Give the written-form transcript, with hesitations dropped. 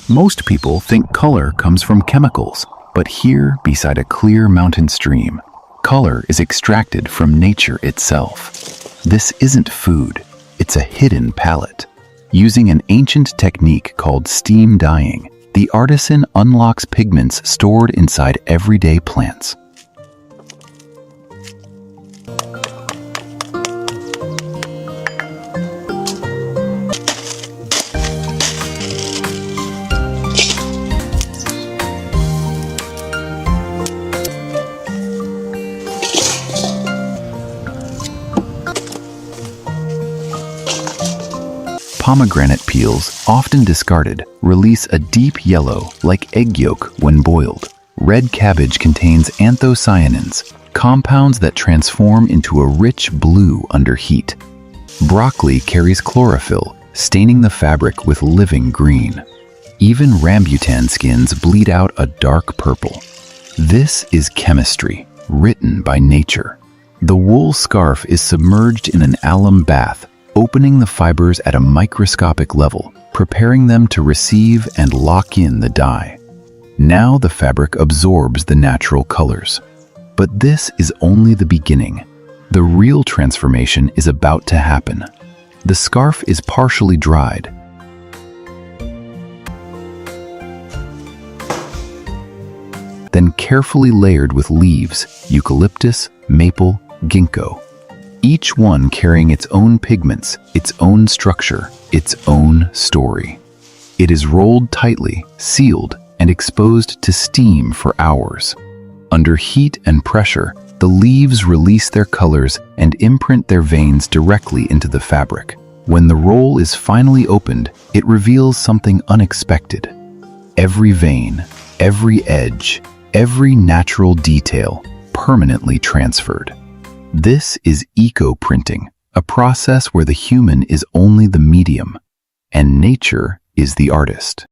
Most people think color comes from chemicals, but here, beside a clear mountain stream, color is extracted from nature itself. This isn't food, it's a hidden palette. Using an ancient technique called steam dyeing, the artisan unlocks pigments stored inside everyday plants. Pomegranate peels, often discarded, release a deep yellow like egg yolk when boiled. Red cabbage contains anthocyanins, compounds that transform into a rich blue under heat. Broccoli carries chlorophyll, staining the fabric with living green. Even rambutan skins bleed out a dark purple. This is chemistry, written by nature. The wool scarf is submerged in an alum bath, opening the fibers at a microscopic level, preparing them to receive and lock in the dye. Now the fabric absorbs the natural colors. But this is only the beginning. The real transformation is about to happen. The scarf is partially dried. Then carefully layered with leaves, eucalyptus, maple, ginkgo. Each one carrying its own pigments, its own structure, its own story. It is rolled tightly, sealed, and exposed to steam for hours. Under heat and pressure, the leaves release their colors and imprint their veins directly into the fabric. When the roll is finally opened, it reveals something unexpected. Every vein, every edge, every natural detail permanently transferred. This is eco-printing, a process where the human is only the medium, and nature is the artist.